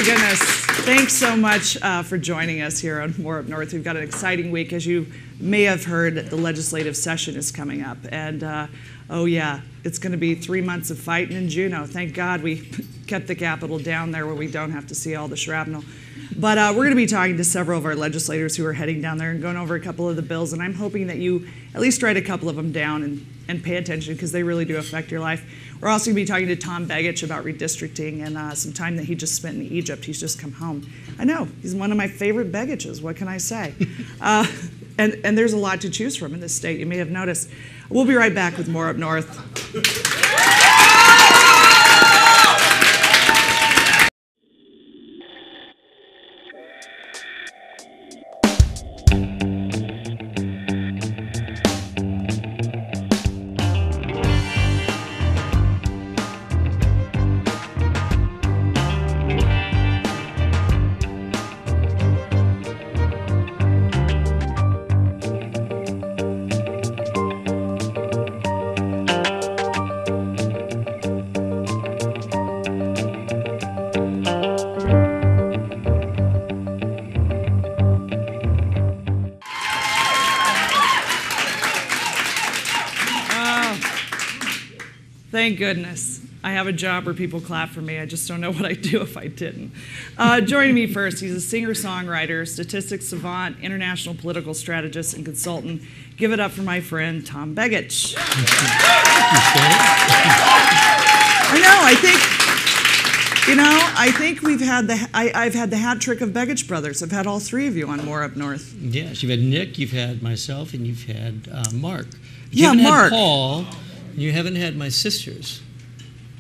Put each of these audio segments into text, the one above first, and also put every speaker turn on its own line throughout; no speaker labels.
my goodness. Thanks so much for joining us here on More Up North. We've got an exciting week. As you may have heard, the legislative session is coming up. And oh yeah, it's going to be 3 months of fighting in Juneau. Thank God we kept the Capitol down there where we don't have to see all the shrapnel. But we're going to be talking to several of our legislators who are heading down there and going over a couple of the bills. And I'm hoping that you at least write a couple of them down and pay attention, because they really do affect your life. We're also going to be talking to Tom Begich about redistricting and some time that he just spent in Egypt. He's just come home. I know, he's one of my favorite Begiches. What can I say? And there's a lot to choose from in this state, you may have noticed. We'll be right back with More Up North. Thank goodness. I have a job where people clap for me. I just don't know what I'd do if I didn't. Joining me first, he's a singer-songwriter, statistics savant, international political strategist, and consultant. Give it up for my friend, Tom Begich. I think we've had I've had the hat trick of Begich brothers. I've had all three of you on More Up North.
Yes, you've had Nick, you've had myself, and you've had Mark.
You haven't
had
Mark.
Paul. You haven't had my sisters.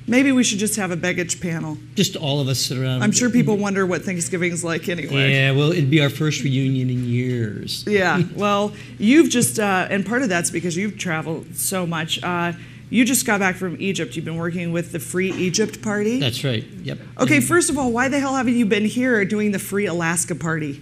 Maybe we should just have a Begich panel.
Just all of us sit around.
I'm sure people wonder what Thanksgiving's like anyway.
Yeah, well, it'd be our first reunion in years.
Yeah, well, you've just, and part of that's because you've traveled so much. You just got back from Egypt. You've been working with the Free Egypt Party.
That's right, yep.
Okay, first of all, why the hell haven't you been here doing the Free Alaska Party?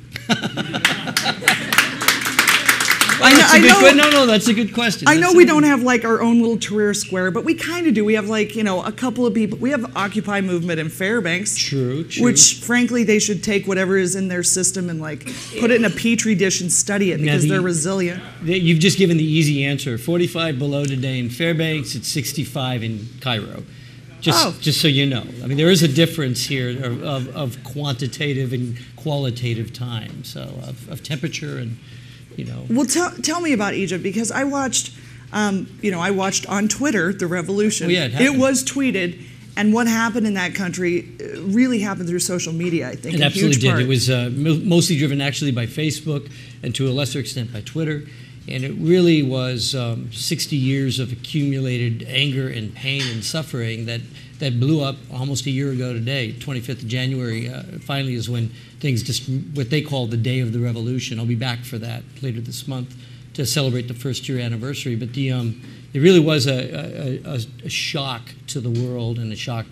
No, that's a good question.
I know we don't have like our own little Tahrir Square, but we kind of do. We have like, a couple of people. We have Occupy movement in Fairbanks.
True.
Which, frankly, they should take whatever is in their system and like put it in a petri dish and study it, because they're resilient.
You've just given the easy answer. 45 below today in Fairbanks. It's 65 in Cairo. Just so you know. I mean, there is a difference here of quantitative and qualitative time, so of temperature and.
Well, tell me about Egypt, because I watched, I watched on Twitter the revolution.
Oh, yeah,
it was tweeted, and what happened in that country really happened through social media, I think.
It absolutely did. It was mostly driven actually by Facebook and to a lesser extent by Twitter, and it really was 60 years of accumulated anger and pain and suffering that blew up almost a year ago today. 25th of January finally is when things just, what they call the day of the revolution. I'll be back for that later this month to celebrate the first year anniversary. But it really was a shock to the world and a shock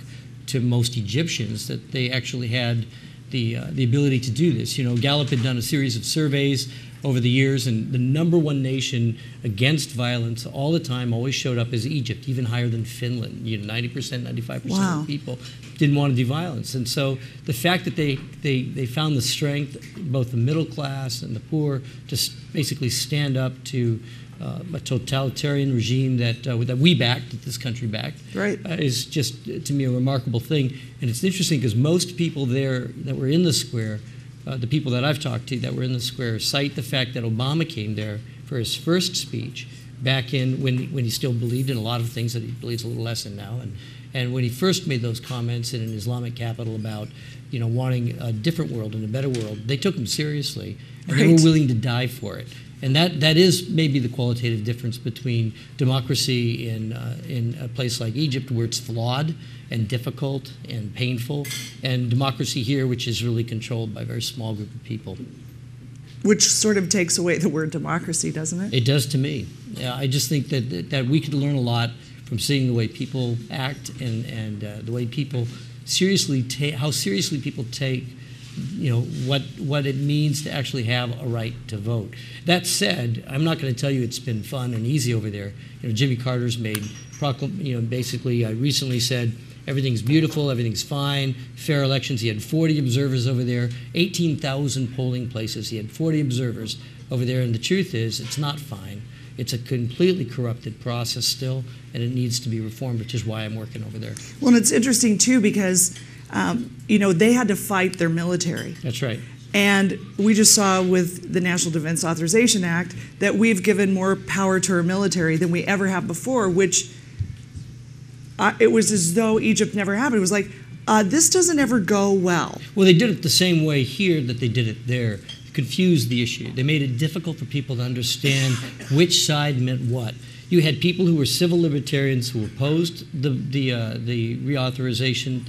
to most Egyptians that they actually had the ability to do this. Gallup had done a series of surveys over the years, and the #1 nation against violence all the time always showed up as Egypt, even higher than Finland. 90%, 95% of people didn't want to do violence. And so the fact that they found the strength, both the middle class and the poor, to basically stand up to a totalitarian regime that we backed, that this country backed,
right,
is just, to me, a remarkable thing. And it's interesting because most people there that were in the square, the people that I've talked to that were in the square, cite the fact that Obama came there for his first speech back in when he still believed in a lot of things that he believes a little less in now. And when he first made those comments in an Islamic capital about wanting a different world and a better world, they took him seriously, and they were willing to die for it. And that is maybe the qualitative difference between democracy in a place like Egypt, where it's flawed and difficult and painful, and democracy here, which is really controlled by a very small group of people.
Which sort of takes away the word democracy, doesn't it?
It does to me. I just think that we could learn a lot from seeing the way people act and the way people how seriously people take what it means to actually have a right to vote. That said, I'm not going to tell you it's been fun and easy over there. Jimmy Carter's made basically, I recently said, Everything's beautiful, everything's fine, fair elections. He had 40 observers over there, 18,000 polling places. He had 40 observers over there, and the truth is, it's not fine. It's a completely corrupted process still, and it needs to be reformed, which is why I'm working over there.
Well, and it's interesting, too, because, they had to fight their military.
That's right.
And we just saw with the National Defense Authorization Act that we've given more power to our military than we ever have before, which it was as though Egypt never happened. It was like, this doesn't ever go well.
Well, they did it the same way here that they did it there. Confused the issue. They made it difficult for people to understand which side meant what. You had people who were civil libertarians who opposed the reauthorization,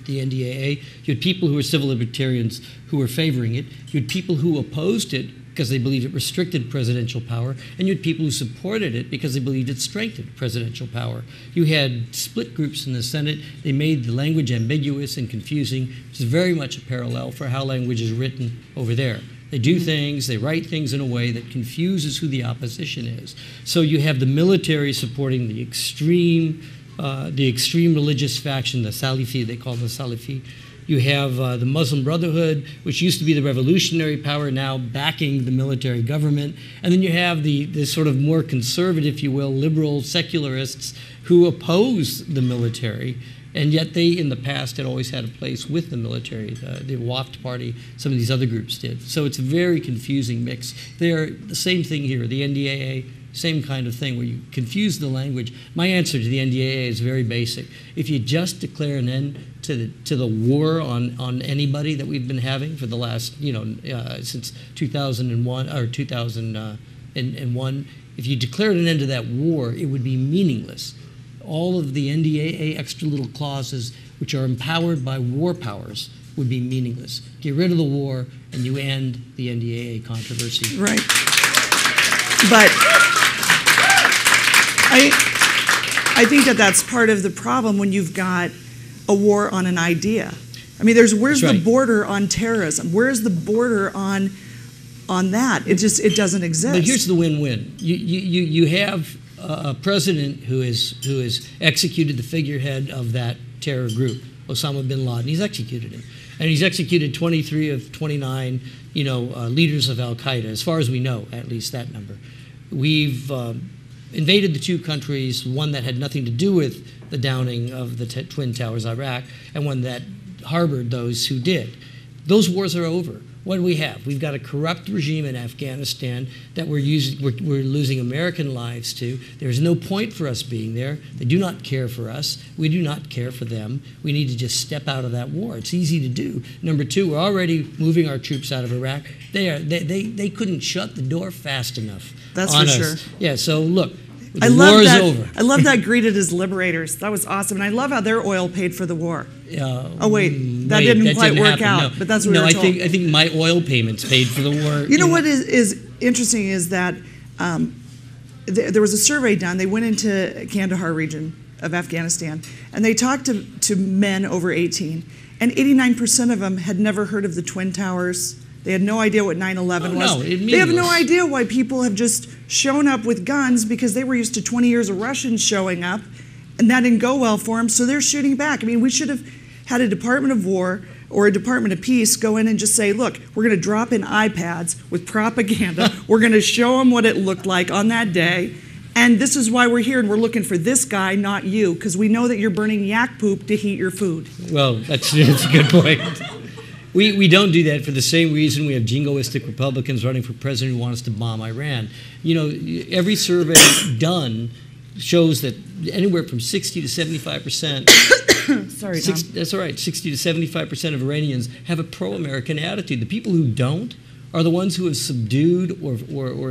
the NDAA. You had people who were civil libertarians who were favoring it. You had people who opposed it because they believed it restricted presidential power, and you had people who supported it because they believed it strengthened presidential power. You had split groups in the Senate. They made the language ambiguous and confusing, which is very much a parallel for how language is written over there. They do things, they write things in a way that confuses who the opposition is. So you have the military supporting the extreme religious faction, the Salafi, they call them the Salafi. You have the Muslim Brotherhood, which used to be the revolutionary power, now backing the military government. And then you have the sort of more conservative, if you will, liberal secularists who oppose the military. And yet they, in the past, had always had a place with the military. The WAFT Party, some of these other groups did. So it's a very confusing mix. They're the same thing here. The NDAA, same kind of thing, where you confuse the language. My answer to the NDAA is very basic. If you just declare an end to the war on anybody that we've been having for the last, since 2001 or 2001, if you declared an end to that war, it would be meaningless. All of the NDAA extra little clauses, which are empowered by war powers, would be meaningless. Get rid of the war, and you end the NDAA controversy.
Right. But I think that's part of the problem when you've got a war on an idea. I mean, where's the border on terrorism? Where's the border on that? It doesn't exist.
But here's the win-win. You have a president who has executed the figurehead of that terror group, Osama bin Laden. He's executed him. And he's executed 23 of 29, leaders of al-Qaeda, as far as we know, at least that number. We've invaded the two countries, one that had nothing to do with the downing of the Twin Towers, Iraq, and one that harbored those who did. Those wars are over. What do we have? We've got a corrupt regime in Afghanistan that we're losing American lives to. There's no point for us being there. They do not care for us. We do not care for them. We need to just step out of that war. It's easy to do. Number two, we're already moving our troops out of Iraq. They couldn't shut the door fast enough.
That's for sure.
Yeah, so look. The war is over.
I love that greeted as liberators. That was awesome. And I love how their oil paid for the war. That didn't quite work out. No. But that's what we were told.
I think my oil payments paid for the war.
You know what is interesting is that there was a survey done. They went into Kandahar region of Afghanistan, and they talked to men over 18, and 89% of them had never heard of the Twin Towers. They had no idea what 9/11 was.
No,
they have no idea why people have just shown up with guns because they were used to 20 years of Russians showing up, and that didn't go well for them, so they're shooting back. I mean, we should have had a Department of War or a Department of Peace go in and just say, look, we're going to drop in iPads with propaganda. We're going to show them what it looked like on that day, and this is why we're here, and we're looking for this guy, not you, because we know that you're burning yak poop to heat your food.
Well, that's a good point. We don't do that for the same reason we have jingoistic Republicans running for president who want us to bomb Iran. Every survey done shows that anywhere from 60 to 75%.
Sorry, Tom.
That's all right. 60 to 75% of Iranians have a pro-American attitude. The people who don't are the ones who have subdued or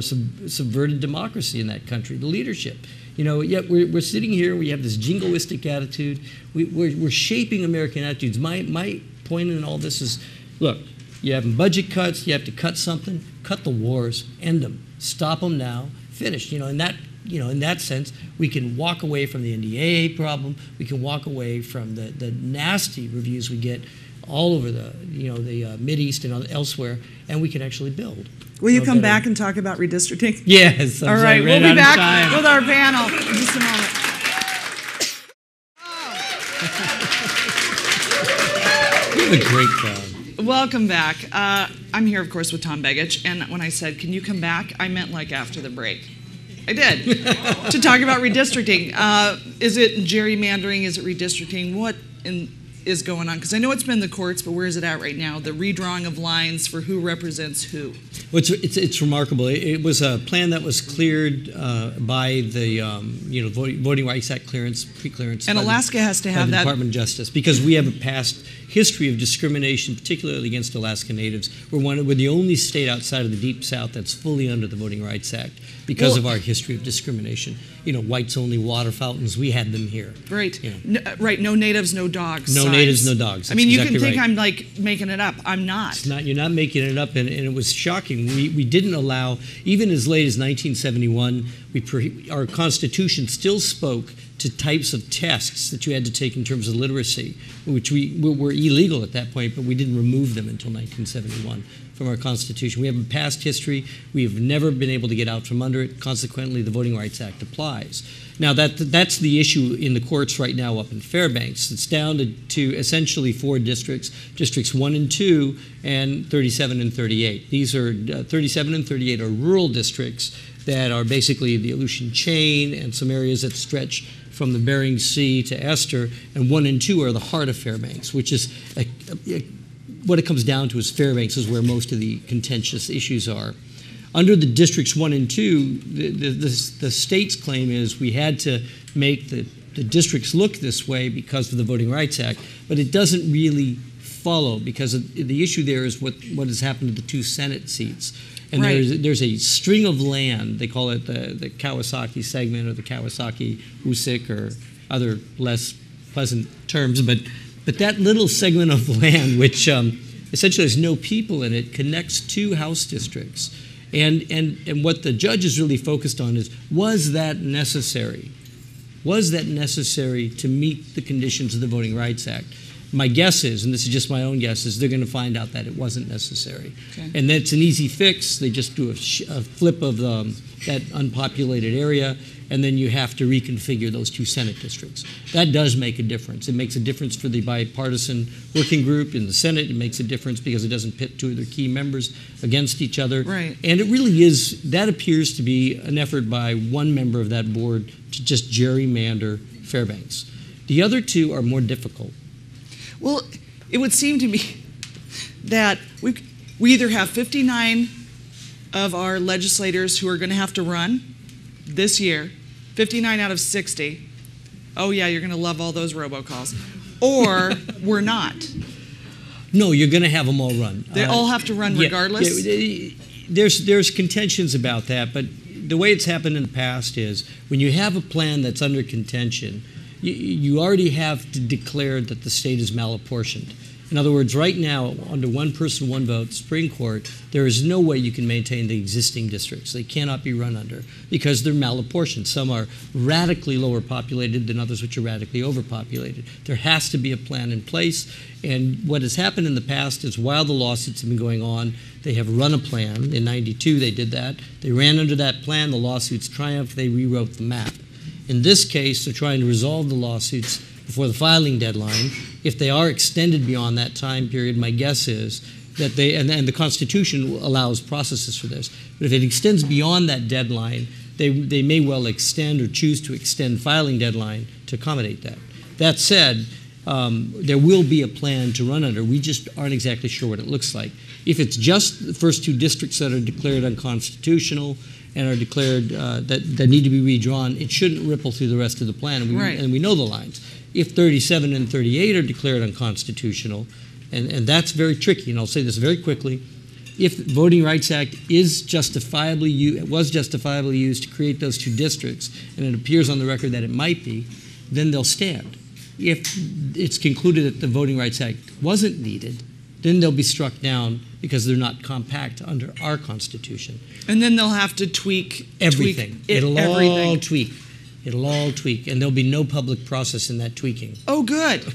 subverted democracy in that country, the leadership. Yet we're sitting here, we have this jingoistic attitude. We're shaping American attitudes. My point in all this is, look, you have budget cuts, you have to cut something, cut the wars, end them, stop them now, finish. In that sense, we can walk away from the NDAA problem. We can walk away from the nasty reviews we get all over the Mideast and elsewhere, and we can actually build.
Will you come back and talk about redistricting?
Yes.
All right, we'll be back with our panel in just a moment.
We have a great crowd.
Welcome back. I'm here, of course, with Tom Begich, and when I said, can you come back, I meant like after the break. I did, to talk about redistricting. Is it gerrymandering? Is it redistricting? What is going on? Because I know it's been in the courts, but where is it at right now? The redrawing of lines for who represents who.
Well, it's remarkable. It was a plan that was cleared by the Voting Rights Act clearance, pre-clearance.
And Alaska has to have that.
Department of Justice, because we have a past history of discrimination, particularly against Alaska Natives. We're the only state outside of the Deep South that's fully under the Voting Rights Act because of our history of discrimination. Whites only water fountains. We had them here.
Right. Right. No natives, no dogs.
No natives, no dogs. That's
you
exactly
can think
right.
I'm like making it up. I'm not.
It's not. You're not making it up, and it was shocking. We didn't allow, even as late as 1971, our Constitution still spoke to types of tests that you had to take in terms of literacy, which were illegal at that point, but we didn't remove them until 1971 from our Constitution. We have a past history. We have never been able to get out from under it. Consequently, the Voting Rights Act applies. Now, that's the issue in the courts right now up in Fairbanks. It's down to essentially 4 districts, Districts 1 and 2, and 37 and 38. These are 37 and 38 are rural districts that are basically the Aleutian Chain and some areas that stretch from the Bering Sea to Esther, and 1 and 2 are the heart of Fairbanks, which is what it comes down to is Fairbanks is where most of the contentious issues are. Under the Districts 1 and 2, the state's claim is we had to make the districts look this way because of the Voting Rights Act, but it doesn't really follow because the issue there is what has happened to the 2 Senate seats. And
right.
there's a string of land, they call it the Kawasaki segment or the Kawasaki-Usik or other less pleasant terms, but that little segment of land, which essentially has no people in it, connects 2 House districts. And what the judge is really focused on is, was that necessary? Was that necessary to meet the conditions of the Voting Rights Act? My guess is, and this is just my own guess, is they're going to find out that it wasn't necessary. Okay. And that's an easy fix. They just do a flip of that unpopulated area, and then you have to reconfigure those 2 Senate districts. That does make a difference. It makes a difference for the bipartisan working group in the Senate. It makes a difference because it doesn't pit 2 of their key members against each other.
Right.
And it really is, that appears to be an effort by 1 member of that board to just gerrymander Fairbanks. The other 2 are more difficult.
Well, it would seem to me that we either have 59 of our legislators who are going to have to run this year, 59 out of 60. Oh, yeah, you're going to love all those robocalls. Or we're not.
No, you're going to have them all run.
They all have to run regardless?
Yeah, there's contentions about that, but the way it's happened in the past is when you have a plan that's under contention, you already have to declare that the state is malapportioned. In other words, right now, under 1 person, 1 vote, Supreme Court, there is no way you can maintain the existing districts. They cannot be run under because they're malapportioned. Some are radically lower populated than others which are radically overpopulated. There has to be a plan in place, and what has happened in the past is while the lawsuits have been going on, they have run a plan. In '92, they did that. They ran under that plan. The lawsuits triumphed. They rewrote the map. In this case, they're trying to resolve the lawsuits before the filing deadline. If they are extended beyond that time period, my guess is that and the Constitution allows processes for this, but if it extends beyond that deadline, they may well extend or choose to extend filing deadline to accommodate that. That said, there will be a plan to run under. We just aren't exactly sure what it looks like. If it's just the first 2 districts that are declared unconstitutional and are declared that need to be redrawn, it shouldn't ripple through the rest of the plan, and we know the lines. If 37 and 38 are declared unconstitutional, and that's very tricky, and I'll say this very quickly, if the Voting Rights Act was justifiably used to create those 2 districts, and it appears on the record that it might be, then they'll stand. If it's concluded that the Voting Rights Act wasn't needed, then they'll be struck down because they're not compact under our Constitution.
And then they'll have to tweak
everything. It'll all tweak. It'll all tweak, and there'll be no public process in that tweaking.
Oh, good.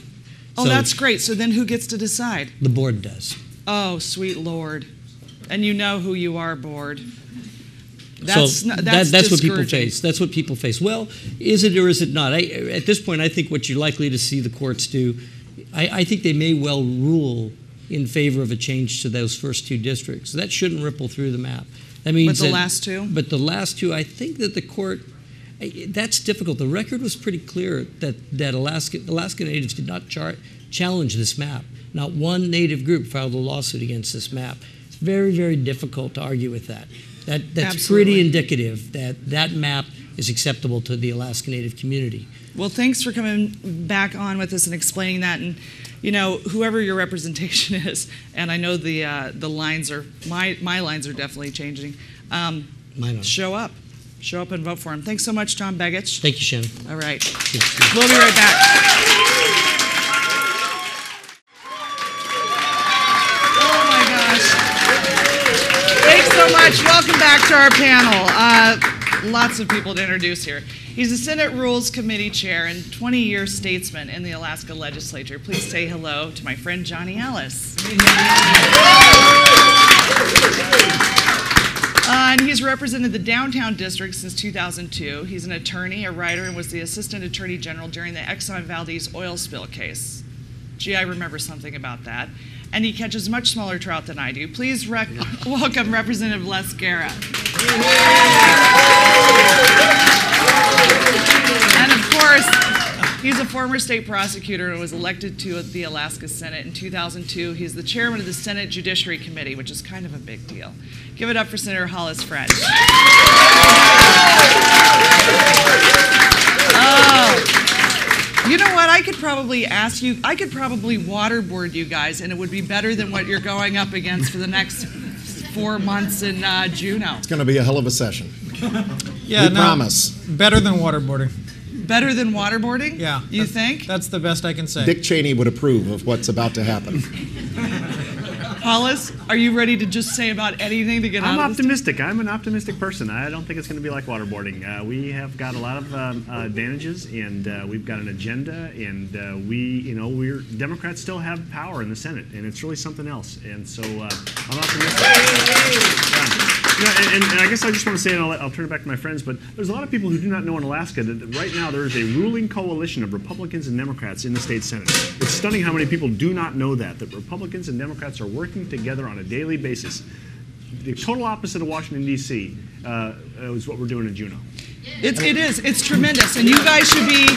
Oh, that's great. So then who gets to decide?
The board does.
Oh, sweet Lord. And you know who you are, board. That's
what people
discouraging.
face. That's what people face. Well, is it or is it not? At this point, I think what you're likely to see the courts do, I think they may well rule in favor of a change to those first 2 districts. That shouldn't ripple through the map. That means
But the last 2?
But the last 2, I think that the court, that's difficult. The record was pretty clear that Alaska Natives did not challenge this map. Not one Native group filed a lawsuit against this map. It's very, very difficult to argue with that. That's
Absolutely.
pretty indicative that map is acceptable to the Alaska Native community.
Well, thanks for coming back on with us and explaining that. And whoever your representation is, and I know the lines are my lines are definitely changing. Show up and vote for him. Thanks so much, Tom Begich.
Thank you, Shannyn.
All right, we'll be right back. Oh my gosh! Thanks so much. Welcome back to our panel. Lots of people to introduce here. He's the Senate Rules Committee Chair and 20-year statesman in the Alaska Legislature. Please say hello to my friend Johnny Ellis. And he's represented the downtown district since 2002. He's an attorney, a writer, and was the Assistant Attorney General during the Exxon Valdez oil spill case. Gee, I remember something about that. And he catches much smaller trout than I do. Please welcome Representative Les Gara. And of course, he's a former state prosecutor and was elected to the Alaska Senate in 2002. He's the chairman of the Senate Judiciary Committee, which is kind of a big deal. Give it up for Senator Hollis French. Oh. You know what? I could probably waterboard you guys, and it would be better than what you're going up against for the next 4 months in Juneau.
It's going to be a hell of a session.
Yeah,
we promise.
Better than waterboarding.
Better than waterboarding?
Yeah.
You think?
That's the best I can say.
Dick Cheney would approve of what's about to happen.
Hollis, are you ready to just say about anything to get out of this?
I'm optimistic. I'm an optimistic person. I don't think it's going to be like waterboarding. We have got a lot of advantages, and we've got an agenda, and Democrats still have power in the Senate, and it's really something else. And so I'm optimistic. And I guess I just want to say, and I'll turn it back to my friends, but there's a lot of people who do not know in Alaska that right now there is a ruling coalition of Republicans and Democrats in the state Senate. It's stunning how many people do not know that Republicans and Democrats are working together on a daily basis. The total opposite of Washington, D.C. Is what we're doing in Juneau.
It is. It's tremendous. And you guys should be,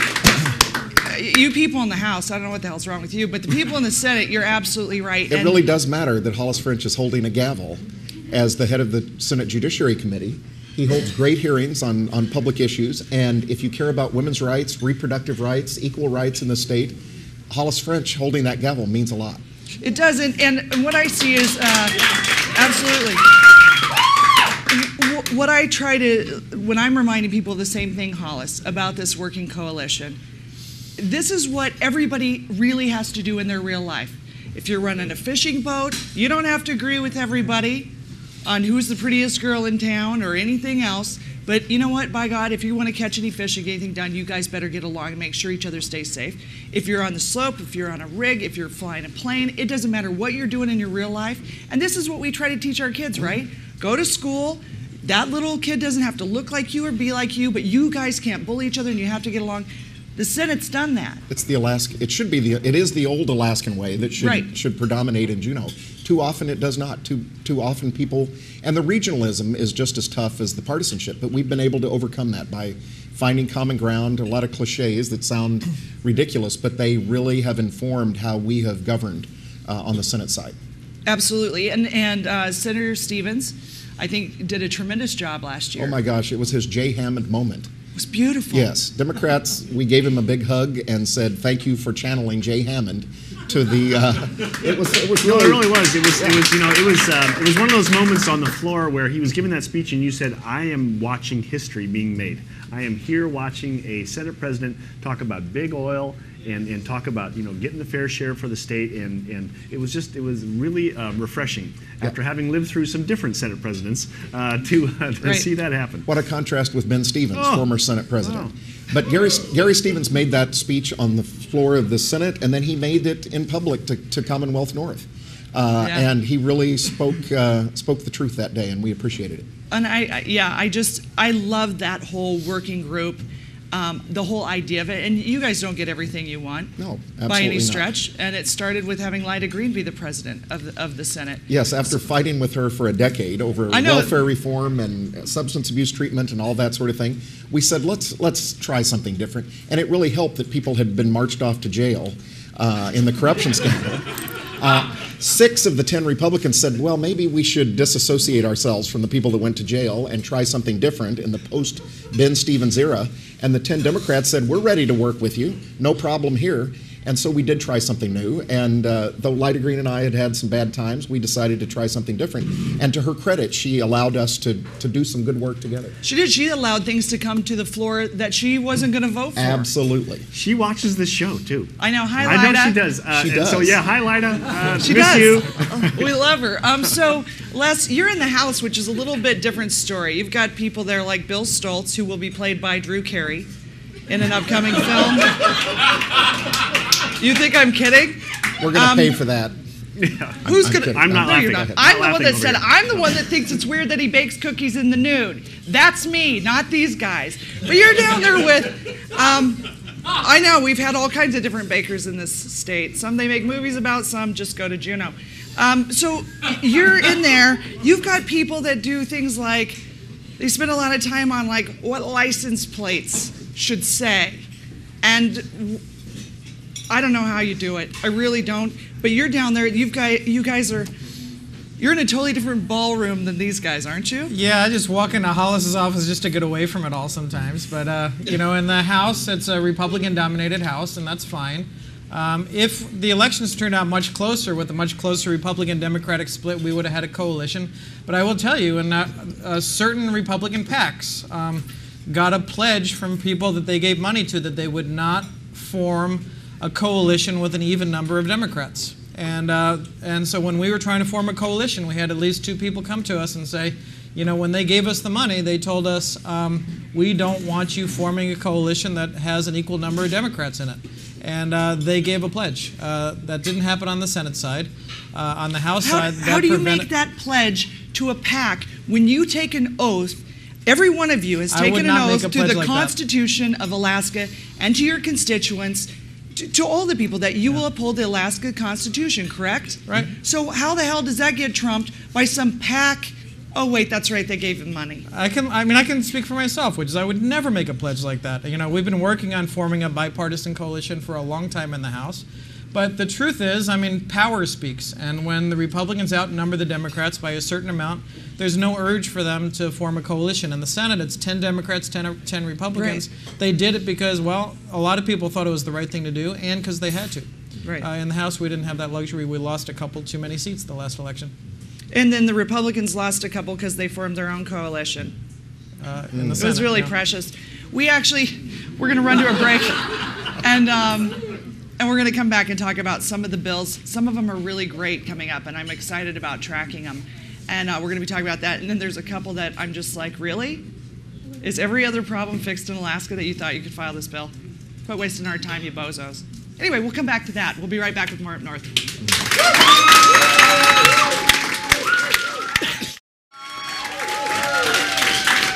you people in the House, I don't know what the hell's wrong with you, but the people in the Senate, you're absolutely right.
It really does matter that Hollis French is holding a gavel as the head of the Senate Judiciary Committee. He holds great hearings on public issues, and if you care about women's rights, reproductive rights, equal rights in the state, Hollis French holding that gavel means a lot.
It does, and what I see is absolutely. What I try to, when I'm reminding people of the same thing, Hollis, about this working coalition, this is what everybody really has to do in their real life. If you're running a fishing boat, you don't have to agree with everybody on who's the prettiest girl in town or anything else. But you know what, by God, if you want to catch any fish or get anything done, you guys better get along and make sure each other stays safe. If you're on the slope, if you're on a rig, if you're flying a plane, it doesn't matter what you're doing in your real life. And this is what we try to teach our kids, right? Go to school. That little kid doesn't have to look like you or be like you, but you guys can't bully each other and you have to get along. The Senate's done that.
It's the it is the old Alaskan way that should predominate in Juneau. Too often it does not. Too often people, and the regionalism is just as tough as the partisanship, but we've been able to overcome that by finding common ground, a lot of cliches that sound ridiculous, but they really have informed how we have governed on the Senate side.
Absolutely, and Senator Stevens, I think, did a tremendous job last year.
Oh my gosh, it was his Jay Hammond moment.
It was beautiful.
Yes, Democrats, we gave him a big hug and said, thank you for channeling Jay Hammond to the, it was really.
No, it really was. It was one of those moments on the floor where he was giving that speech and you said, I am watching history being made. I am here watching a Senate president talk about big oil and talk about, getting the fair share for the state, and it was really refreshing after having lived through some different Senate presidents to see that happen.
What a contrast with Ben Stevens, former Senate president. But Gary Stevens made that speech on the floor of the Senate, and then he made it in public to Commonwealth North. And he really spoke the truth that day, and we appreciated it.
And I love that whole working group, the whole idea of it. And you guys don't get everything you want,
no, absolutely
by any
not.
stretch. And it started with having Lyda Green be the president of the Senate.
Yes, after fighting with her for a decade over welfare reform and substance abuse treatment and all that sort of thing, we said let's try something different. And it really helped that people had been marched off to jail in the corruption scandal. 6 of the 10 Republicans said, well, maybe we should disassociate ourselves from the people that went to jail and try something different in the post-Ben Stevens era. And the 10 Democrats said, we're ready to work with you, no problem here. And so we did try something new. And though Lyda Green and I had some bad times, we decided to try something different. And to her credit, she allowed us to do some good work together.
She did. She allowed things to come to the floor that she wasn't going to vote for.
Absolutely.
She watches this show, too.
I know. Hi, Lyda.
I know she does.
She does.
So, yeah, hi, Lyda.
She
miss
does.
you.
We love her. So, Les, you're in the House, which is a little bit different story. You've got people there like Bill Stoltz, who will be played by Drew Carey in an upcoming film. You think I'm kidding?
We're going to pay for that.
Yeah.
Who's going to?
I'm not laughing.
I'm the one that said, I'm the one that thinks it's weird that he bakes cookies in the nude. That's me, not these guys. But you're down there with, I know, we've had all kinds of different bakers in this state. Some they make movies about, some just go to Juneau. So you're in there, you've got people that do things like, they spend a lot of time on like what license plates should say. And I don't know how you do it. I really don't. But you're down there. You're in a totally different ballroom than these guys, aren't you?
Yeah, I just walk into Hollis's office just to get away from it all sometimes. But in the House, it's a Republican-dominated House, and that's fine. If the elections turned out much closer, with a much closer Republican-Democratic split, we would have had a coalition. But I will tell you, certain Republican PACs got a pledge from people that they gave money to that they would not form a coalition with an even number of Democrats. And so when we were trying to form a coalition, we had at least 2 people come to us and say, when they gave us the money, they told us, we don't want you forming a coalition that has an equal number of Democrats in it. And they gave a pledge. That didn't happen on the Senate side. On the House side,
how do you make that pledge to a PAC when you take an oath? Every one of you has taken an oath to the Constitution of Alaska and to your constituents, to all the people, that you will uphold the Alaska Constitution, correct?
Right.
So how the hell does that get trumped by some PAC? Oh wait, that's right, they gave him money.
I can speak for myself, which is I would never make a pledge like that. We've been working on forming a bipartisan coalition for a long time in the House. But the truth is, power speaks. And when the Republicans outnumber the Democrats by a certain amount, there's no urge for them to form a coalition. In the Senate, it's 10 Democrats, 10 Republicans. Right. They did it because, well, a lot of people thought it was the right thing to do, and because they had to.
Right.
In the House, we didn't have that luxury. We lost a couple too many seats the last election.
And then the Republicans lost a couple because they formed their own coalition.
In the Senate,
it was really precious. We're going to run to a break, and we're going to come back and talk about some of the bills. Some of them are really great coming up, and I'm excited about tracking them. And we're going to be talking about that. And then there's a couple that I'm just like, really? Is every other problem fixed in Alaska that you thought you could file this bill? Quit wasting our time, you bozos. Anyway, we'll come back to that. We'll be right back with more Up North.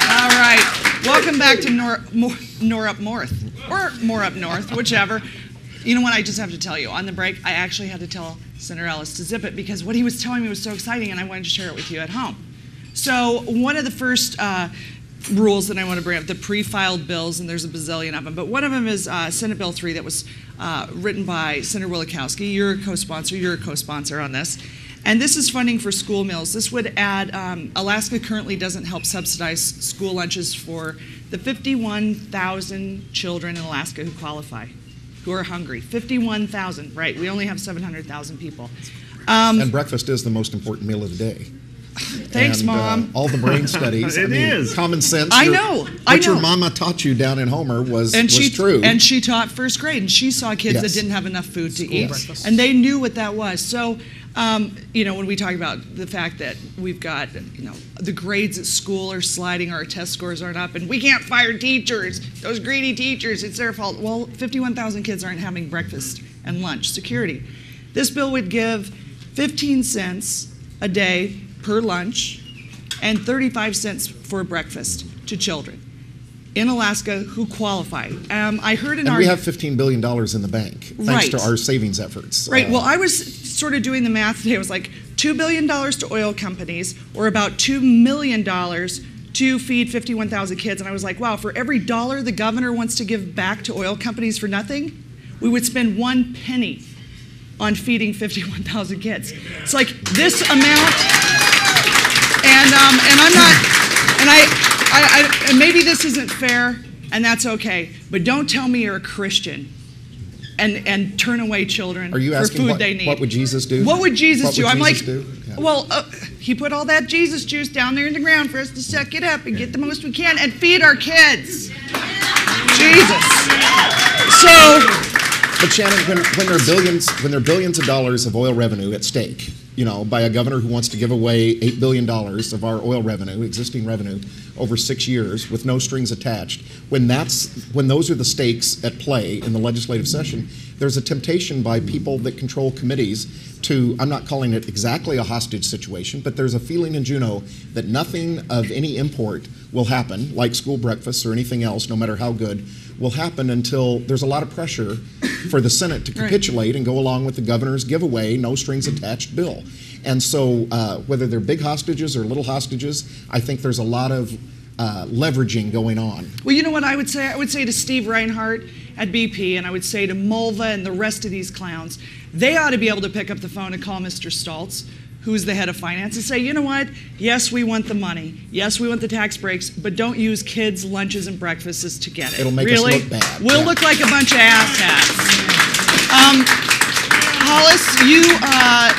All right. Welcome back to More Up North, or More Up North, whichever. You know what, I just have to tell you, on the break, I actually had to tell Senator Ellis to zip it because what he was telling me was so exciting and I wanted to share it with you at home. So one of the first rules that I want to bring up, the pre-filed bills, and there's a bazillion of them, but one of them is Senate Bill 3 that was written by Senator Wielechowski. You're a co-sponsor on this. And this is funding for school meals. This would add, Alaska currently doesn't help subsidize school lunches for the 51,000 children in Alaska who qualify, who are hungry. 51,000, right? We only have 700,000 people.
And breakfast is the most important meal of the day.
Thanks, Mom.
All the brain studies.
It is.
Common sense.
I know.
What your mama taught you down in Homer was true.
And she taught first grade, and she saw kids that didn't have enough food to eat.
Breakfast.
And they knew what that was. So, when we talk about the fact that we've got, the grades at school are sliding, our test scores aren't up, and we can't fire teachers, those greedy teachers, it's their fault. Well, 51,000 kids aren't having breakfast and lunch security. This bill would give 15 cents a day per lunch, and 35 cents for breakfast to children in Alaska who qualify. I heard in
and
our...
we have $15 billion in the bank, thanks to
Right.
our savings efforts.
Right. Well, I was sort of doing the math today. It was like $2 billion to oil companies, or about $2 million to feed 51,000 kids. And I was like, wow, for every dollar the governor wants to give back to oil companies for nothing, we would spend 1 penny on feeding 51,000 kids. It's like this amount, and I'm not, and maybe this isn't fair, and that's okay. But don't tell me you're a Christian and turn away children
Are you
for
asking
food they need.
what would Jesus do?
What would Jesus do?
What
I'm
would
like,
Jesus do? Yeah.
well, he put all that Jesus juice down there in the ground for us to suck it up and get the most we can and feed our kids. Jesus. So,
But Shannyn, when there are billions of dollars of oil revenue at stake, by a governor who wants to give away $8 billion of our oil revenue, existing revenue, over 6 years with no strings attached, when those are the stakes at play in the legislative session, there's a temptation by people that control committees to, I'm not calling it exactly a hostage situation, but there's a feeling in Juneau that nothing of any import will happen, like school breakfasts or anything else, no matter how good, will happen until there's a lot of pressure for the Senate to capitulate and go along with the governor's giveaway, no strings attached bill. And so whether they're big hostages or little hostages, I think there's a lot of leveraging going on.
well, you know what I would say? I would say to Steve Reinhardt at BP, and I would say to Mulva and the rest of these clowns, they ought to be able to pick up the phone and call Mr. Stoltz, who's the head of finance, and say, you know what? Yes, we want the money. Yes, we want the tax breaks, but don't use kids' lunches and breakfasts to get it.
It'll make us look bad.
We'll look like a bunch of asshats. Hollis,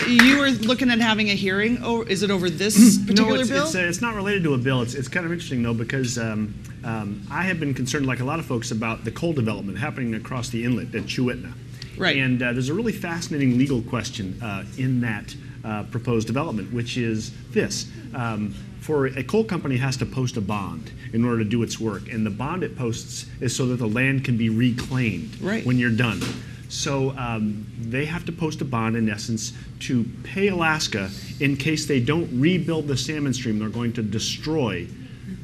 you were looking at having a hearing. Or is it over this particular bill?
It's not related to a bill. It's kind of interesting, though, because I have been concerned, like a lot of folks, about the coal development happening across the inlet at Chewitna.
Right.
And there's a really fascinating legal question in that proposed development, which is this. For a coal company has to post a bond in order to do its work, and the bond it posts is so that the land can be reclaimed when you're done. So they have to post a bond, in essence, to pay Alaska in case they don't rebuild the salmon stream they're going to destroy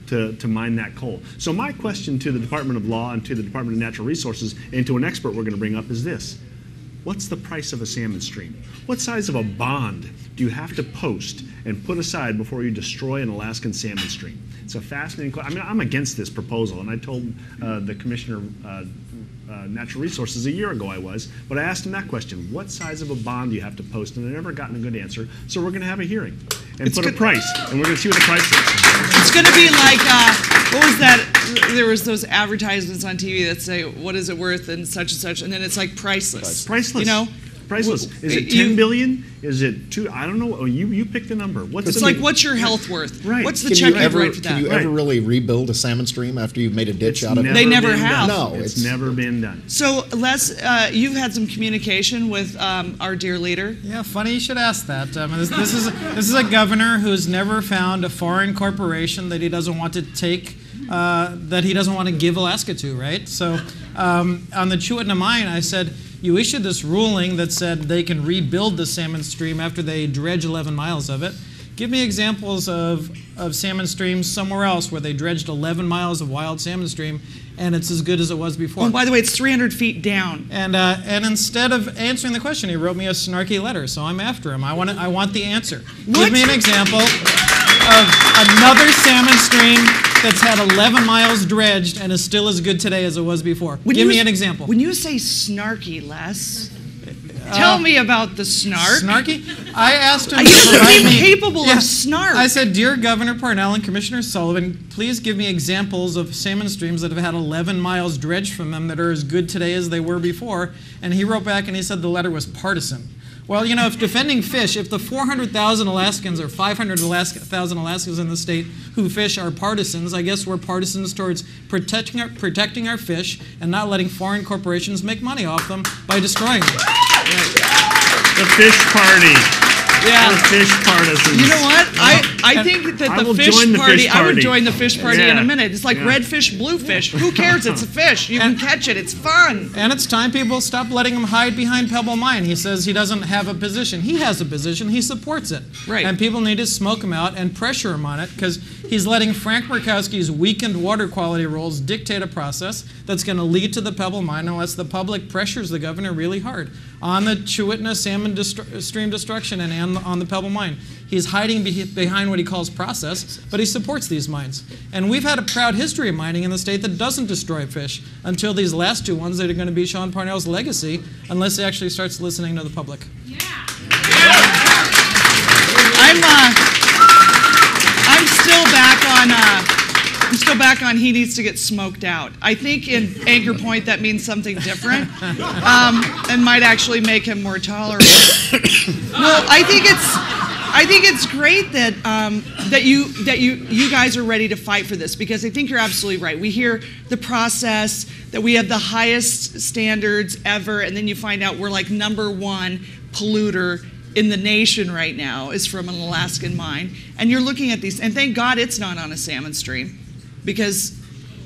to mine that coal. So my question to the Department of Law and to the Department of Natural Resources and to an expert we're going to bring up is this. What's the price of a salmon stream? What size of a bond do you have to post and put aside before you destroy an Alaskan salmon stream? It's a fascinating question. I mean, I'm against this proposal, and I told the Commissioner Natural Resources a year ago but I asked him that question. What size of a bond do you have to post? And I've never gotten a good answer. So we're going to have a hearing and put a price, and we're going to see what the price is.
It's going to be like, what was that? There was those advertisements on TV that say, what is it worth and such, and then it's like priceless.
Priceless. Priceless. Is it 10 billion? Is it 2? I don't know. Oh, you pick the number.
It's like, what's your health worth?
Right.
What's the check you'd write for that?
Can you ever really rebuild a salmon stream after you've made a ditch out of it?
They never have.
No,
it's never been done.
So, Les, you've had some communication with our dear leader.
Yeah, funny you should ask that. This is a governor who's never found a foreign corporation that he doesn't want to take, that he doesn't want to give Alaska to, right? So on the Chewitna mine, I said, you issued this ruling that said they can rebuild the salmon stream after they dredge 11 miles of it. Give me examples of salmon streams somewhere else where they dredged 11 miles of wild salmon stream and it's as good as it was before.
Oh, by the way, it's 300 feet down.
And instead of answering the question, he wrote me a snarky letter, so I'm after him. I want the answer.
What?
Give me an example of another salmon stream that's had 11 miles dredged and is still as good today as it was before. Give me an example.
When you say snarky, Les, tell me about the snark.
Snarky? I asked him
Are
to
you
provide me...
capable of snark?
I said, Dear Governor Parnell and Commissioner Sullivan, please give me examples of salmon streams that have had 11 miles dredged from them that are as good today as they were before. And he wrote back and he said the letter was partisan. Well, you know, if defending fish, if the 400,000 Alaskans or 500,000 Alaskans in the state who fish are partisans, I guess we're partisans towards protecting our fish and not letting foreign corporations make money off them by destroying them.
The fish party.
Yeah.
We're fish partisans.
You know what? I think that
I will
the fish
join the
party,
fish
I would
party.
join the fish party in
Yeah.
a minute. It's like
Yeah.
red fish, blue fish. Who cares? It's a fish. You can catch it. It's fun.
And it's time people stop letting him hide behind Pebble Mine. He says he doesn't have a position. He has a position. He supports it.
Right.
And people need to smoke him out and pressure him on it because he's letting Frank Murkowski's weakened water quality rules dictate a process that's going to lead to the Pebble Mine unless the public pressures the governor really hard on the Chewitna salmon stream destruction and on the Pebble Mine. He's hiding behind what he calls process, but he supports these mines. And we've had a proud history of mining in the state that doesn't destroy fish until these last two ones that are going to be Sean Parnell's legacy unless he actually starts listening to the public.
I'm still back on he needs to get smoked out. I think in Anchor Point that means something different and might actually make him more tolerable. No, I think it's great that you guys are ready to fight for this because I think you're absolutely right. We hear the process, that we have the highest standards ever, and then you find out we're like #1 polluter in the nation right now is from an Alaskan mine. And you're looking at these, and thank God it's not on a salmon stream because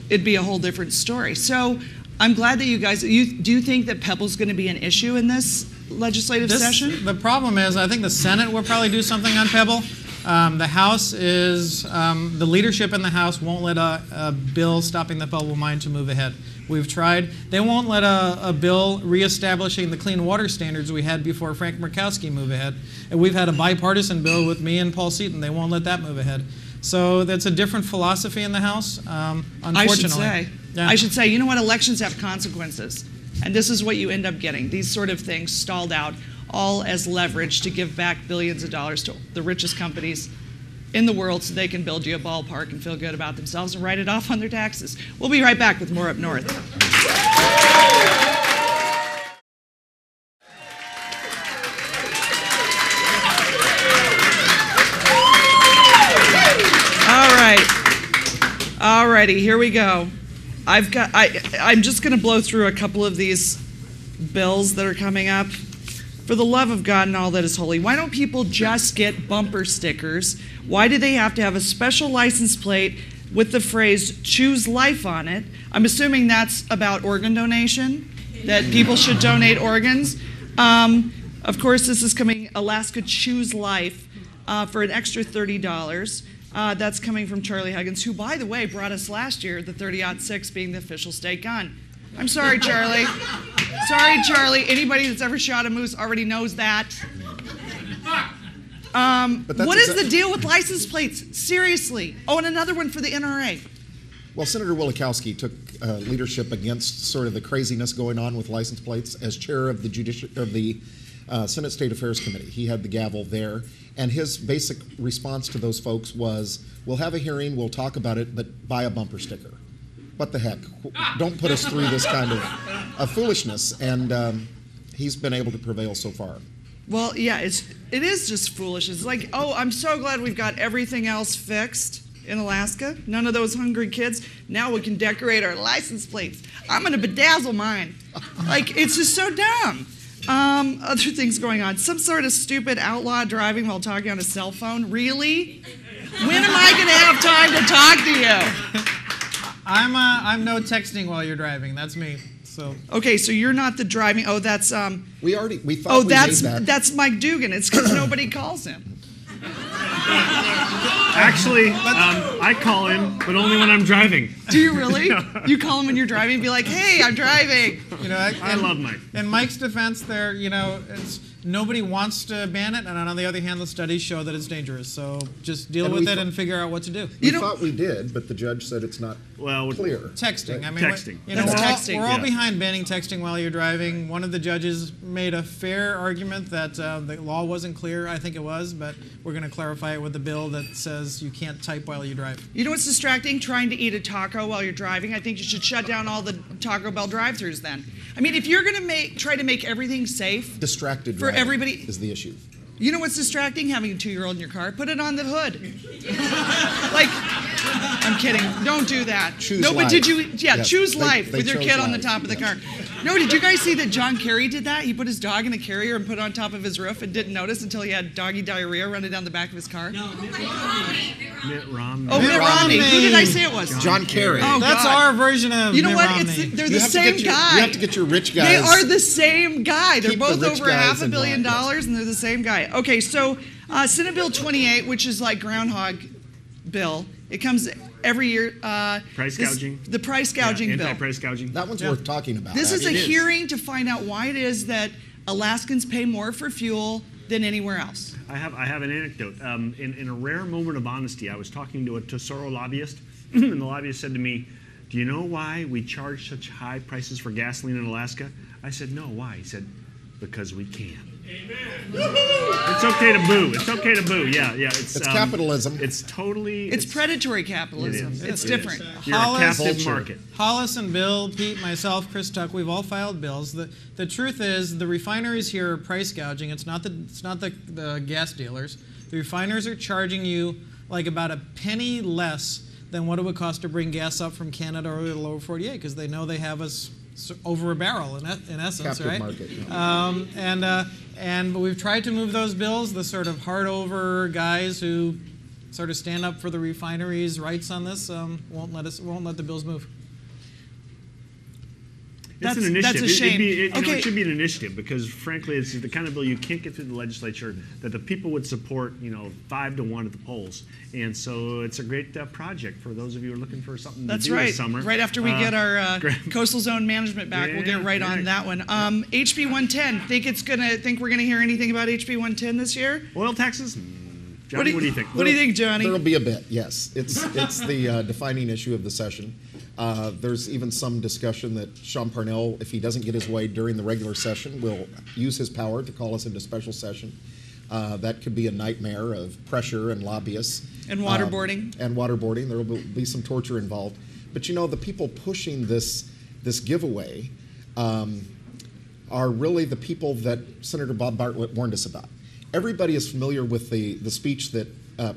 it'd be a whole different story. So I'm glad that you guys, do you think that Pebble's going to be an issue in this legislative session?
The problem is, I think the Senate will probably do something on Pebble. The House is, the leadership in the House won't let a bill stopping the Pebble mine to move ahead. We've tried. They won't let a bill reestablishing the clean water standards we had before Frank Murkowski move ahead. And we've had a bipartisan bill with me and Paul Seaton. They won't let that move ahead. So that's a different philosophy in the House, unfortunately.
I should say, you know what? Elections have consequences. And this is what you end up getting. These sort of things stalled out, all as leverage to give back billions of dollars to the richest companies in the world so they can build you a ballpark and feel good about themselves and write it off on their taxes. We'll be right back with more Up North. All righty, here we go. I'm just going to blow through a couple of these bills that are coming up. For the love of God and all that is holy, why don't people just get bumper stickers? Why do they have to have a special license plate with the phrase "choose life" on it? I'm assuming that's about organ donation, that people should donate organs. Of course, this is coming, Alaska Choose Life, for an extra $30. That's coming from Charlie Huggins, who, by the way, brought us last year the 30-06 being the official state gun. I'm sorry, Charlie. Sorry, Charlie. Anybody that's ever shot a moose already knows that. What is the deal with license plates? Seriously. Oh, and another one for the NRA.
Well, Senator Wielechowski took leadership against sort of the craziness going on with license plates as chair of the Senate State Affairs Committee. He had the gavel there, and his basic response to those folks was, we'll have a hearing, we'll talk about it, but buy a bumper sticker. What the heck? Don't put us through this kind of foolishness, and he's been able to prevail so far.
Well, yeah, it is just foolish. It's like, oh, I'm so glad we've got everything else fixed in Alaska. None of those hungry kids. Now we can decorate our license plates. I'm going to bedazzle mine. Like, it's just so dumb. Other things going on. Some sort of stupid outlaw driving while talking on a cell phone. Really? When am I going to have time to talk to you?
I'm no texting while you're driving. That's me. So
okay, so you're not the driving. Oh, that's
we thought we made that.
That's Mike Dugan. It's because nobody calls him.
Actually, I call him, but only when I'm driving.
Do you really? You call him when you're driving and be like, "Hey, I'm driving."
You know,
I love Mike.
In Mike's defense, there, you know, nobody wants to ban it, and on the other hand, the studies show that it's dangerous. So just deal with it and figure out what to do.
We thought we did, but the judge said it's not clear.
Texting.
Right?
I mean,
texting.
We're all behind banning texting while you're driving. One of the judges made a fair argument that the law wasn't clear. I think it was, but we're going to clarify it with the bill that says you can't type while you drive.
You know what's distracting? Trying to eat a taco while you're driving. I think you should shut down all the Taco Bell drive-thrus then. I mean, if you're going to try to make everything safe,
distracted
for everybody
is the issue.
You know what's distracting? Having a 2-year-old in your car. Put it on the hood. Like, I'm kidding. Don't do that.
Choose
no,
life.
but did you? Yeah,
Yes,
choose
they-
life
they
with your
chose
kid on the
life,
top of the
yes.
car. No, did you guys see that John Kerry did that? He put his dog in a carrier and put it on top of his roof and didn't notice until he had doggy diarrhea running down the back of his car.
Mitt Romney.
Oh, Mitt Romney. Who did I say it was?
John Kerry.
Oh,
That's
God.
our version of
You know
Mitt
what?
Romney.
They're
You
the
have to
same
get your-
guy.
you have to get your rich guys.
They are the same guy. They're
Keep the
both
rich
over
guys
$500
in
million,
line,
and they're the same guy. Okay, so Senate Bill 28, which is like Groundhog Bill, it comes every year.
Price gouging.
The price gouging bill.
Anti-price gouging.
That one's worth talking about.
This is a
actually.
hearing to find out why it is that Alaskans pay more for fuel than anywhere else.
I have an anecdote. In a rare moment of honesty, I was talking to a Tesoro lobbyist, and the lobbyist said to me, "Do you know why we charge such high prices for gasoline in Alaska?" I said, "No, why?" He said, "Because we can." It's okay to boo. It's okay to boo. Yeah. It's
capitalism.
It's totally.
It's predatory capitalism.
It is.
It's
It
different.
is. You're a
Hollis-
captive
Vulture.
market.
Hollis and Bill, Pete, myself, Chris Tuck, we've all filed bills. The truth is the refineries here are price gouging. It's not the gas dealers. The refiners are charging you like about a penny less than what it would cost to bring gas up from Canada or the lower 48 because they know they have us over a barrel in essence,
Captive
right?
market. Yeah.
But we've tried to move those bills. The sort of hard over guys who sort of stand up for the refineries' rights on this won't let the bills move.
It's an
That's
initiative.
a shame.
It should be an initiative because, frankly, it's the kind of bill you can't get through the legislature that the people would support, 5-1 at the polls. And so it's a great project for those of you who are looking for something
That's
to do
right.
this summer.
Right after we get our coastal zone management back, we'll get right on that one. HB 110. Think we're gonna hear anything about HB 110 this year?
Oil taxes? Johnny, what do you think?
What do you think, Johnny?
There'll be a bit, yes. It's the defining issue of the session. There's even some discussion that Sean Parnell, if he doesn't get his way during the regular session, will use his power to call us into special session. That could be a nightmare of pressure and lobbyists.
And waterboarding.
There will be some torture involved. But the people pushing this giveaway are really the people that Senator Bob Bartlett warned us about. Everybody is familiar with the speech that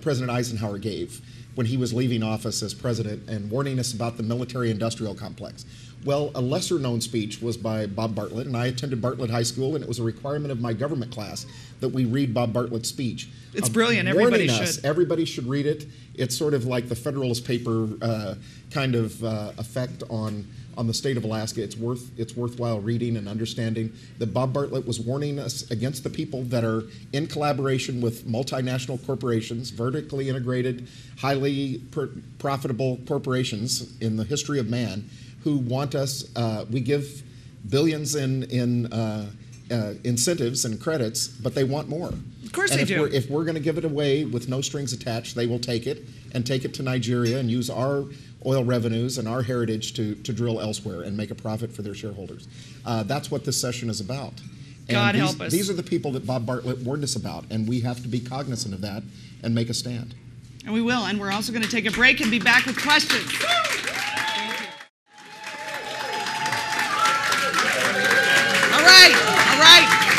President Eisenhower gave when he was leaving office as president and warning us about the military-industrial complex. Well, a lesser-known speech was by Bob Bartlett, and I attended Bartlett High School, and it was a requirement of my government class that we read Bob Bartlett's speech.
It's brilliant. Everybody
Warning us,
should.
everybody should read it. It's sort of like the Federalist Paper kind of effect on the state of Alaska. It's worthwhile reading and understanding that Bob Bartlett was warning us against the people that are in collaboration with multinational corporations, vertically integrated, highly profitable corporations in the history of man, who want us. We give billions in incentives and credits, but they want more.
Of course
and
they do.
If we're going to give it away with no strings attached, they will take it and take it to Nigeria and use our oil revenues and our heritage to drill elsewhere and make a profit for their shareholders. That's what this session is about.
God help us.
These are the people that Bob Bartlett warned us about, and we have to be cognizant of that and make a stand.
And we will. And we're also going to take a break and be back with questions.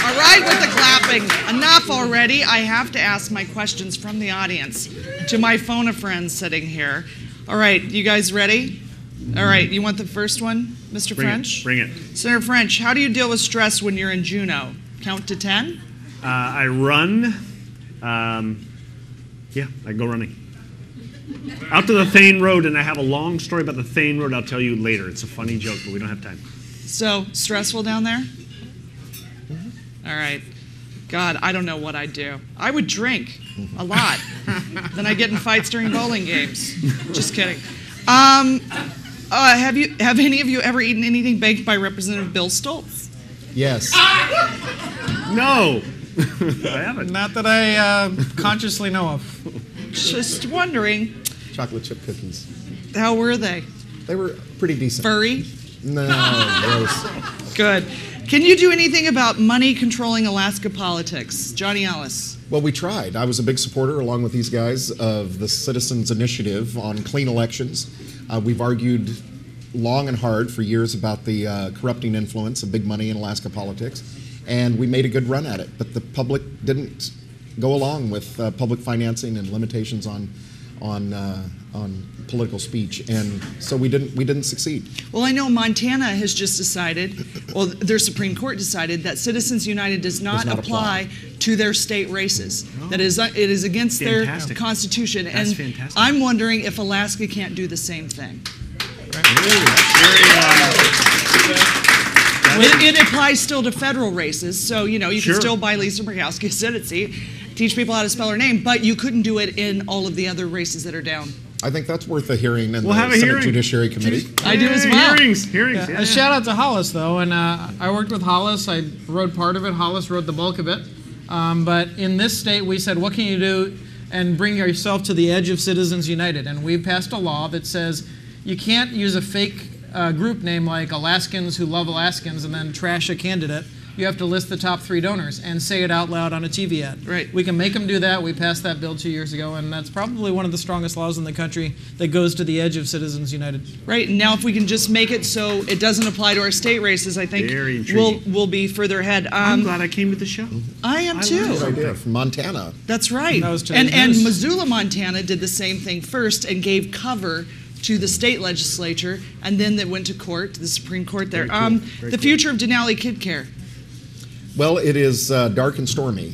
All right with the clapping. Enough already. I have to ask my questions from the audience to my phone of friends sitting here. All right, you guys ready? All right, you want the first one, Mr. French?
Bring it.
Senator French, how do you deal with stress when you're in Juneau? Count to 10?
I run. I go running. Out to the Thane Road, and I have a long story about the Thane Road I'll tell you later. It's a funny joke, but we don't have time.
So, stressful down there? All right. God, I don't know what I'd do. I would drink a lot. Then I get in fights during bowling games. Just kidding. Have any of you ever eaten anything baked by Representative Bill Stoltz?
Yes.
No, I haven't.
Not that I consciously know of.
Just wondering,
Chocolate chip cookies.
how were they?
They were pretty decent.
Furry?
No, gross.
Good. Can you do anything about money controlling Alaska politics? Johnny Ellis.
Well, we tried. I was a big supporter, along with these guys, of the Citizens Initiative on clean elections. We've argued long and hard for years about the corrupting influence of big money in Alaska politics, and we made a good run at it. But the public didn't go along with public financing and limitations on on political speech, and so we didn't succeed.
Well, I know Montana has just decided, well, their Supreme Court decided that Citizens United does not apply to their state races.
Oh.
That is, it is against
Fantastic.
their constitution.
That's
and
fantastic.
I'm wondering if Alaska can't do the same thing. It applies still to federal races, so you can still buy Lisa Murkowski's ascendancy, teach people how to spell her name, but you couldn't do it in all of the other races that are down.
I think that's worth a hearing in
We'll have
the
a
Senate
hearing.
Judiciary Committee.
I do as well.
Hearings.
Yeah.
Yeah.
A shout out to Hollis, though, and I worked with Hollis. I wrote part of it. Hollis wrote the bulk of it. But in this state, we said, what can you do and bring yourself to the edge of Citizens United? And we passed a law that says you can't use a fake group name like Alaskans who love Alaskans and then trash a candidate. You have to list the top 3 donors and say it out loud on a TV ad.
Right.
We can make them do that. We passed that bill 2 years ago, and that's probably one of the strongest laws in the country that goes to the edge of Citizens United.
Right, and now if we can just make it so it doesn't apply to our state races, I think
Very intriguing.
we'll be further ahead.
I'm glad I came to the show.
I am
I
too.
love
Good idea from Montana.
That's right.
That was today's
and
news.
Missoula, Montana did the same thing first and gave cover to the state legislature, and then they went to court, to the Supreme Court there.
Very cool. Very
The
cool.
future of Denali Kid Care.
Well, it is dark and stormy.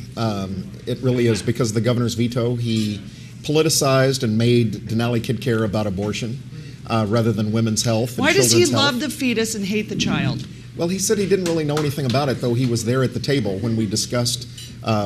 It really is, because of the governor's veto. He politicized and made Denali Kid Care about abortion rather than women's health and
Why does he
children's health.
love the fetus and hate the child?
Well, he said he didn't really know anything about it, though he was there at the table when we discussed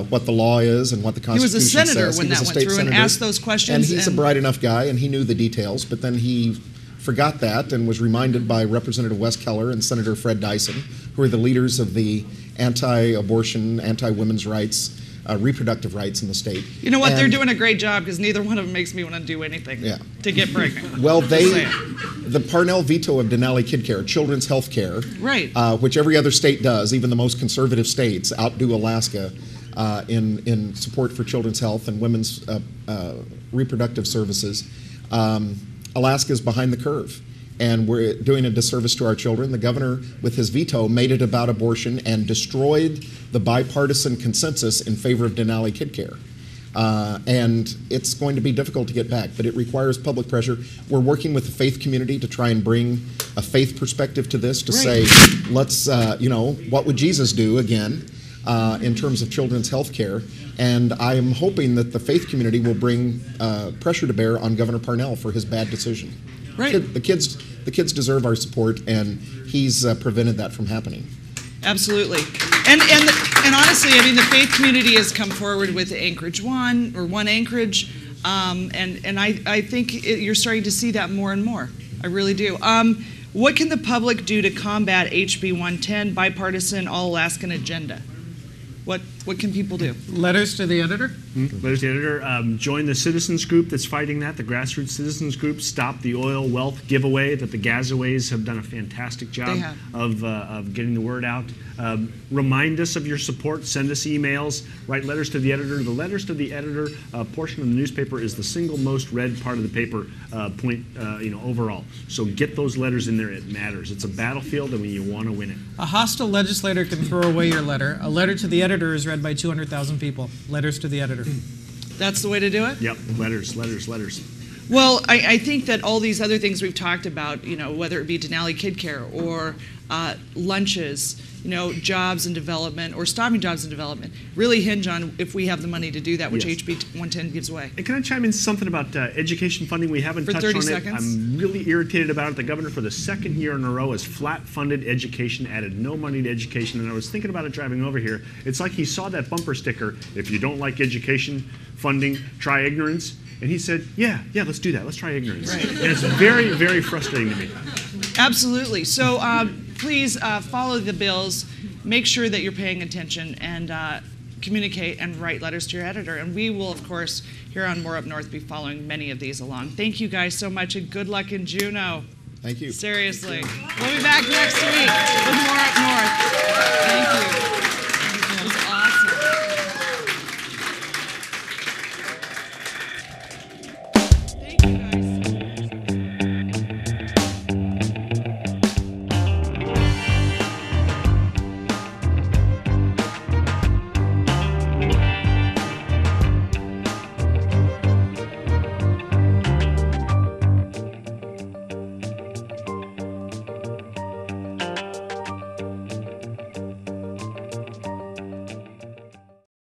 what the law is and what the
He was
Constitution
a senator
says.
when
He was
that
a
went
state
through and
senator.
asked those questions.
And he's a bright enough guy, and he knew the details, but then he forgot that and was reminded by Representative Wes Keller and Senator Fred Dyson, who are the leaders of the anti-abortion, anti-women's rights, reproductive rights in the state.
You know what? They're
And-
doing a great job, because neither one of them makes me want to do anything to get pregnant.
Well,
Just saying.
the Parnell veto of Denali Kid Care, children's health care,
Right.
which every other state does, even the most conservative states outdo Alaska in support for children's health and women's reproductive services. Alaska's behind the curve, and we're doing a disservice to our children. The governor, with his veto, made it about abortion and destroyed the bipartisan consensus in favor of Denali Kid Care. And it's going to be difficult to get back, but it requires public pressure. We're working with the faith community to try and bring a faith perspective to this, to say, let's, what would Jesus do again in terms of children's health care? And I am hoping that the faith community will bring pressure to bear on Governor Parnell for his bad decision.
Right.
The kids deserve our support, and he's prevented that from happening.
Absolutely. And honestly, I mean, the faith community has come forward with Anchorage One, or One Anchorage, and I think you're starting to see that more and more. I really do. What can the public do to combat HB 110, bipartisan, all-Alaskan agenda? What can people do?
Letters to the editor?
Letters to the editor. Join the citizens group that's fighting that, the grassroots citizens group. Stop the oil wealth giveaway that the Gazaways have done a fantastic job of getting the word out. Remind us of your support. Send us emails. Write letters to the editor. The letters to the editor portion of the newspaper is the single most read part of the paper overall. So get those letters in there. It matters. It's a battlefield, and you want to win it.
A hostile legislator can throw away your letter. A letter to the editor is read by 200,000 people. Letters to the editor.
That's the way to do it?
Yep, letters.
Well, I think that all these other things we've talked about, whether it be Denali Kid Care or lunches, jobs and development, or stopping jobs and development, really hinge on if we have the money to do that, which
Yes.
HB 110 gives away.
And can I chime in something about education funding? We haven't
For
touched
30
on
seconds.
it. I'm really irritated about it. The governor, for the second year in a row, has flat-funded education, added no money to education. And I was thinking about it driving over here. It's like he saw that bumper sticker, if you don't like education funding, try ignorance. And he said, yeah, let's do that. Let's try ignorance.
Right.
And it's very, very frustrating to me.
Absolutely. So please follow the bills. Make sure that you're paying attention, and communicate and write letters to your editor. And we will, of course, here on More Up North, be following many of these along. Thank you guys so much, and good luck in Juneau.
Thank you.
Seriously. We'll be back next week with More Up North. Thank you.